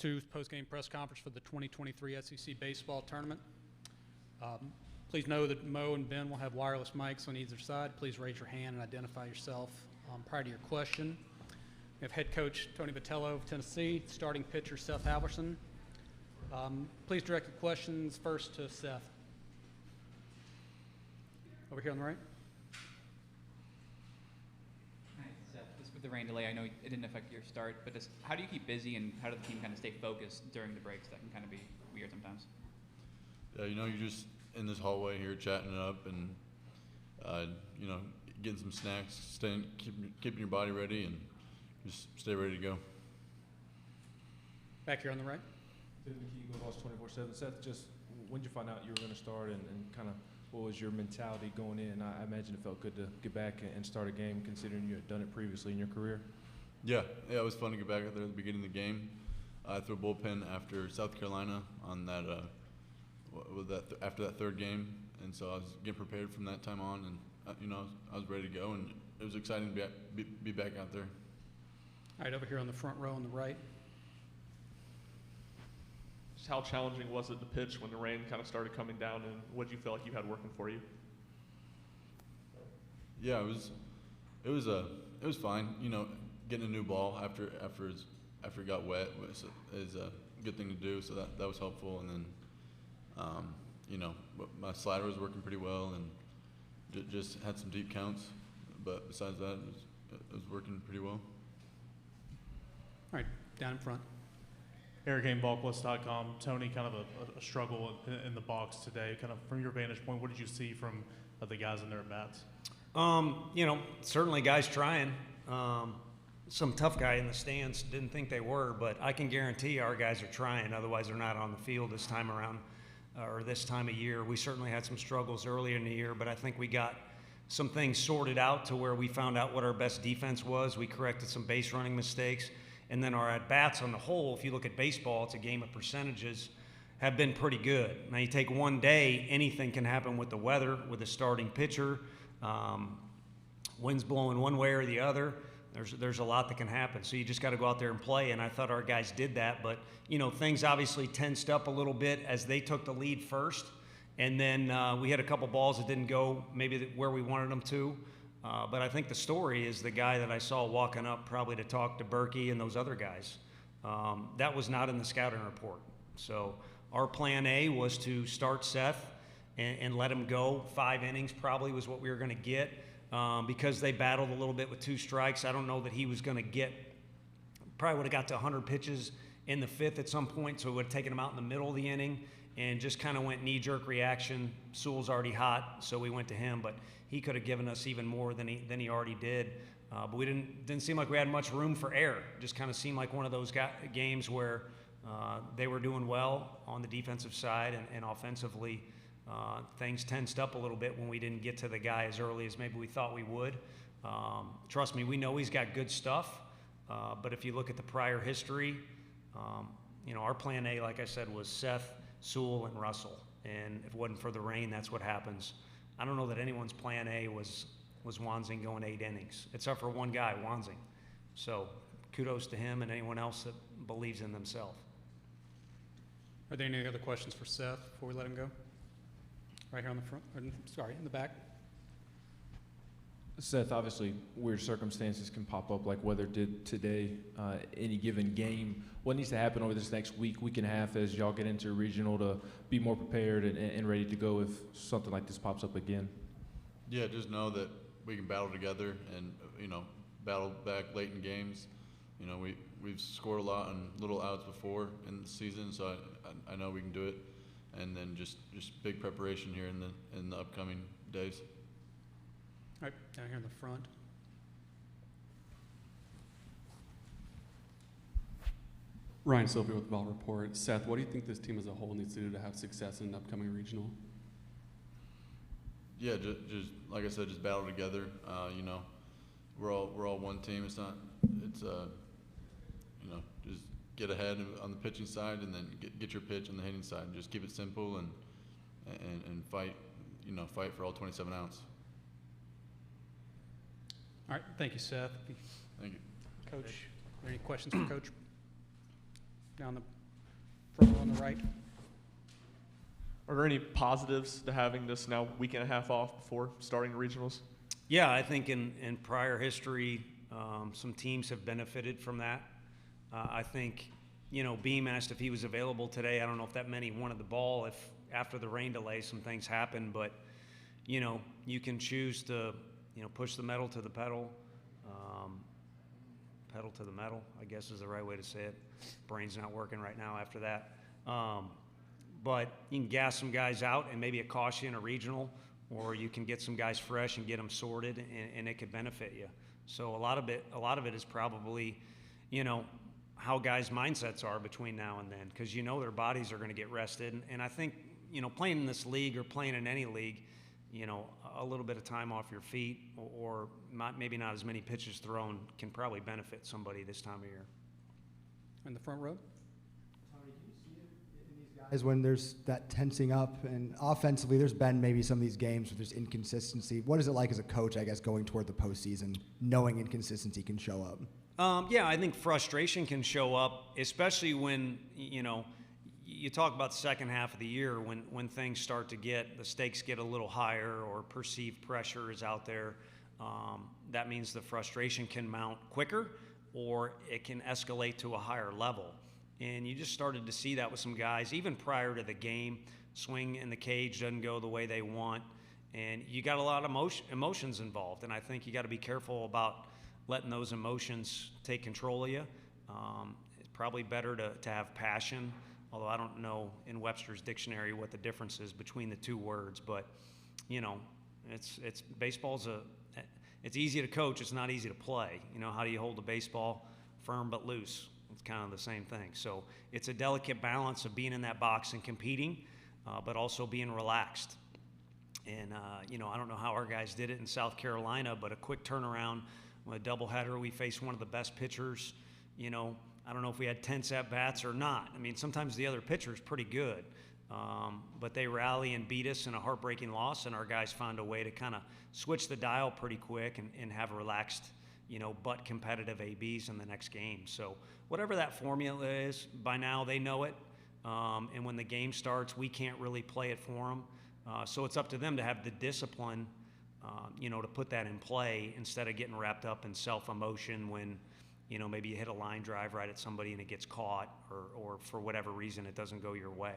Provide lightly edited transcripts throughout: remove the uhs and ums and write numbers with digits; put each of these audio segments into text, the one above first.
2 post-game press conference for the 2023 SEC baseball tournament. Please know that Mo and Ben will have wireless mics on either side. Please raise your hand and identify yourself prior to your question. We have head coach Tony Vitello of Tennessee, starting pitcher Seth Alberson. Please direct your questions first to Seth. Over here on the right. Hi, Seth. Just with the rain delay, I know it didn't affect your start, but how do you keep busy and how does the team kind of stay focused during the breaks? That can kind of be weird sometimes. Yeah, you're just in this hallway here chatting it up and, getting some snacks, keeping your body ready and just stay ready to go. Back here on the right. Vols 24/7. Seth, just when did you find out you were going to start and kind of what was your mentality going in? I imagine it felt good to get back and start a game considering you had done it previously in your career. Yeah, it was fun to get back out there at the beginning of the game. I threw a bullpen after South Carolina on that, after that third game, and so I was getting prepared from that time on, and I was ready to go, and it was exciting to be back out there. All right, over here on the front row on the right. Just how challenging was it to pitch when the rain kind of started coming down, and what did you feel like you had working for you? Yeah, it was fine. Getting a new ball after it got wet is a good thing to do, so that was helpful. And then, my slider was working pretty well, and just had some deep counts. But besides that, it was working pretty well. All right, down in front. AirGameVolquist.com. Tony, kind of a struggle in the box today. Kind of from your vantage point, what did you see from the guys in their at-bats? Certainly guys trying. Some tough guy in the stands didn't think they were, but I can guarantee our guys are trying. Otherwise, they're not on the field this time around or this time of year. We certainly had some struggles earlier in the year, but I think we got some things sorted out to where we found out what our best defense was. We corrected some base running mistakes. And then our at-bats on the whole, if you look at baseball, it's a game of percentages, have been pretty good. Now you take one day, anything can happen with the weather, with a starting pitcher, winds blowing one way or the other. There's a lot that can happen. So you just got to go out there and play, and I thought our guys did that. But, things obviously tensed up a little bit as they took the lead first. And then we had a couple balls that didn't go maybe where we wanted them to. But I think the story is the guy that I saw walking up probably to talk to Berkey and those other guys. That was not in the scouting report. So our plan A was to start Seth and let him go. 5 innings probably was what we were going to get because they battled a little bit with 2 strikes. I don't know that he was going to get, probably would have got to 100 pitches in the 5th at some point, so it would have taken him out in the middle of the inning and just kind of went knee-jerk reaction. Sewell's already hot, so we went to him. But he could have given us even more than he already did. But we didn't seem like we had much room for error. Just kind of seemed like one of those games where they were doing well on the defensive side and offensively. Things tensed up a little bit when we didn't get to the guy as early as maybe we thought we would. Trust me, we know he's got good stuff. But if you look at the prior history, our plan A, like I said, was Seth, Sewell, and Russell. And if it wasn't for the rain, that's what happens. I don't know that anyone's plan A was Wanzing going 8 innings, except for one guy, Wanzing. So kudos to him and anyone else that believes in themselves. Are there any other questions for Seth before we let him go? Right here on the front, in the back. Seth, obviously weird circumstances can pop up like weather did today, any given game. What needs to happen over this next week and a half as y'all get into regional to be more prepared and ready to go if something like this pops up again? Yeah, just know that we can battle together and, battle back late in games. We've scored a lot on little outs before in the season, so I know we can do it. And then just big preparation here in the upcoming days. All right, down here in the front. Ryan Sylvia with Vol Report. Seth, what do you think this team as a whole needs to do to have success in an upcoming regional? Yeah, just like I said, just battle together. We're all one team. It's just get ahead on the pitching side and then get your pitch on the hitting side. Just keep it simple and fight. Fight for all 27 outs. All right, thank you, Seth. Thank you. Coach, are there any questions for Coach? down the front row on the right. Are there any positives to having this now week and a half off before starting regionals? Yeah, I think in prior history, some teams have benefited from that. I think, Beam asked if he was available today. I don't know if that meant he wanted the ball if after the rain delay some things happened, but, you can choose to, push the metal to the pedal, pedal to the metal, I guess is the right way to say it. Brain's not working right now after that. But you can gas some guys out and maybe it costs you in a regional, or you can get some guys fresh and get them sorted, and it could benefit you. So a lot of it is probably, how guys' mindsets are between now and then, because their bodies are going to get rested. And I think, playing in this league or playing in any league, a little bit of time off your feet or maybe not as many pitches thrown can probably benefit somebody this time of year. In the front row. Is when there's that tensing up, and offensively there's been maybe some of these games where there's inconsistency. What is it like as a coach, I guess, going toward the postseason, knowing inconsistency can show up? Yeah, I think frustration can show up, especially when, you talk about the second half of the year when things start to the stakes get a little higher or perceived pressure is out there. That means the frustration can mount quicker or it can escalate to a higher level. And you just started to see that with some guys, even prior to the game. Swing in the cage doesn't go the way they want, and you got a lot of emotions involved. And I think you got to be careful about letting those emotions take control of you. It's probably better to have passion, although I don't know in Webster's dictionary what the difference is between the two words. But it's baseball's it's easy to coach. It's not easy to play. How do you hold the baseball firm but loose? It's kind of the same thing. So it's a delicate balance of being in that box and competing, but also being relaxed. And, I don't know how our guys did it in South Carolina, but a quick turnaround with a doubleheader. We faced one of the best pitchers. I don't know if we had tense at-bats or not. I mean, sometimes the other pitcher is pretty good, but they rally and beat us in a heartbreaking loss, and our guys found a way to kind of switch the dial pretty quick and have relaxed, but competitive ABs in the next game. So whatever that formula is, by now they know it. And when the game starts, we can't really play it for them. So it's up to them to have the discipline, to put that in play instead of getting wrapped up in self-emotion when, maybe you hit a line drive right at somebody and it gets caught or for whatever reason it doesn't go your way.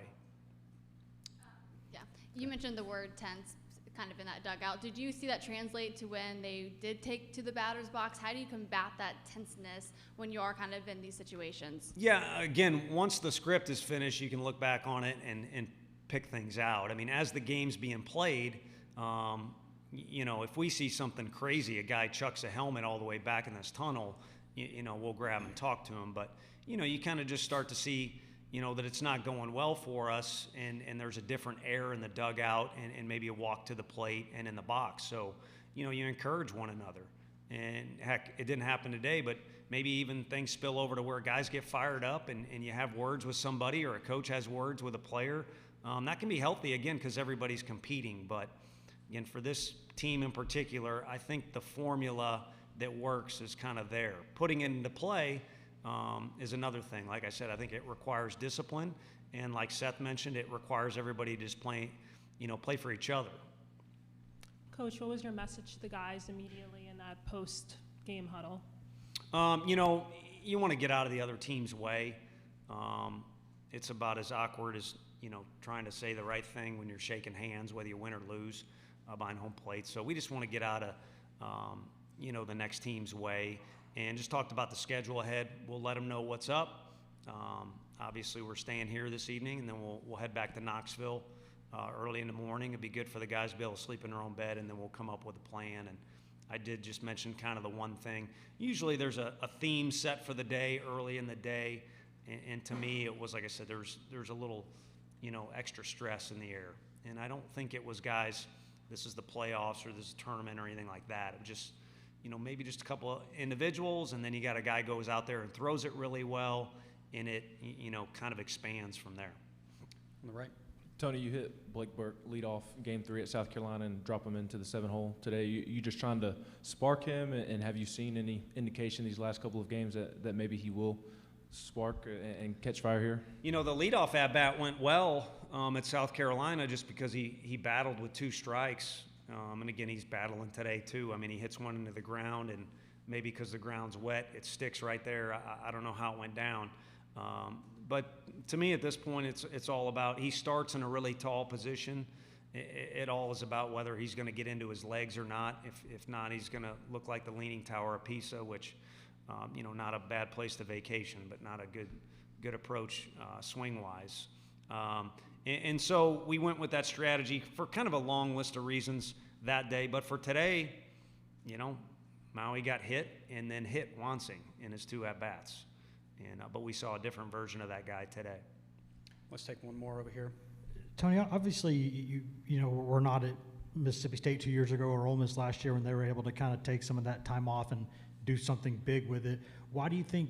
Yeah, you mentioned the word tense kind of in that dugout. Did you see that translate to when they did take to the batter's box? How do you combat that tenseness when you are kind of in these situations? Yeah, again, once the script is finished, you can look back on it and pick things out. I mean, as the game's being played, if we see something crazy, a guy chucks a helmet all the way back in this tunnel, we'll grab and talk to him. But, you kind of just start to see that it's not going well for us, and there's a different air in the dugout and maybe a walk to the plate and in the box. So, you encourage one another. And heck, it didn't happen today, but maybe even things spill over to where guys get fired up and you have words with somebody or a coach has words with a player. That can be healthy, again, because everybody's competing. But, again, for this team in particular, I think the formula that works is kind of there. Putting it into play is another thing. Like I said, I think it requires discipline, and like Seth mentioned, it requires everybody to just play for each other. Coach, what was your message to the guys immediately in that post-game huddle? You want to get out of the other team's way. It's about as awkward as trying to say the right thing when you're shaking hands, whether you win or lose behind home plate. So we just want to get out of the next team's way. And just talked about the schedule ahead. We'll let them know what's up. Obviously, we're staying here this evening, and then we'll head back to Knoxville early in the morning. It'd be good for the guys to be able to sleep in their own bed, and then we'll come up with a plan. And I did just mention kind of the one thing. Usually there's a theme set for the day early in the day, and to me it was, like I said, there's a little extra stress in the air. And I don't think it was, guys, this is the playoffs or this is a tournament or anything like that. It was just maybe just a couple of individuals, and then you got a guy goes out there and throws it really well, and it, kind of expands from there. On the right. Tony, you hit Blake Burke lead off Game 3 at South Carolina and drop him into the 7-hole today. You just trying to spark him, and have you seen any indication these last couple of games that maybe he will spark and catch fire here? You know, the leadoff at-bat went well at South Carolina just because he battled with 2 strikes. And again, he's battling today too. I mean, he hits one into the ground, and maybe because the ground's wet, it sticks right there. I don't know how it went down. But to me at this point, it's all about, he starts in a really tall position. It all is about whether he's going to get into his legs or not. If not, he's going to look like the Leaning Tower of Pisa, which, you know, not a bad place to vacation, but not a good approach swing-wise. And so we went with that strategy for kind of a long list of reasons that day. But for today, you know, Maui got hit and then hit Wansing in his 2 at-bats. But we saw a different version of that guy today. Let's take one more over here. Tony, obviously, you know, we're not at Mississippi State 2 years ago or Ole Miss last year when they were able to kind of take some of that time off and do something big with it. Why do you think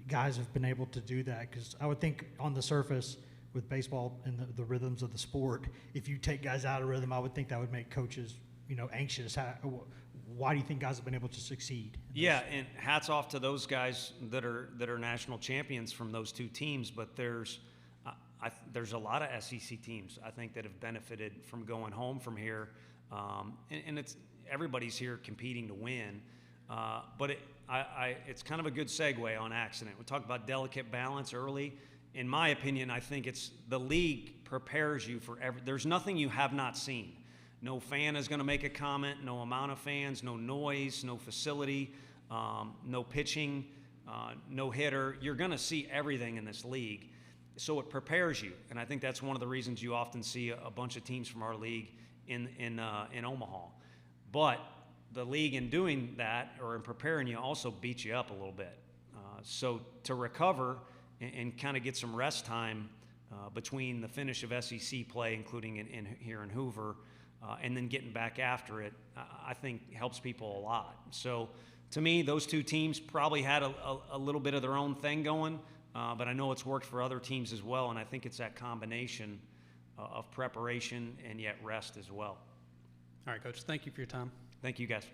guys have been able to do that? Because I would think on the surface with baseball and the rhythms of the sport, if you take guys out of rhythm, I would think that would make coaches, you know, anxious. Why do you think guys have been able to succeed? Yeah, and hats off to those guys that are national champions from those 2 teams. But there's a lot of SEC teams, I think, that have benefited from going home from here. And it's everybody's here competing to win. But it's kind of a good segue on accident. We talked about delicate balance early. In my opinion, I think it's the league prepares you for there's nothing you have not seen. No fan is going to make a comment, no amount of fans, no noise, no facility, no pitching, no hitter. You're going to see everything in this league. So it prepares you, and I think that's one of the reasons you often see a bunch of teams from our league in Omaha. But the league, in doing that or in preparing you, also beats you up a little bit. So to recover and kind of get some rest time between the finish of SEC play, including here in Hoover, and then getting back after it, I think helps people a lot. So to me, those 2 teams probably had a little bit of their own thing going. But I know it's worked for other teams as well, and I think it's that combination of preparation and yet rest as well. All right, Coach, thank you for your time. Thank you, guys.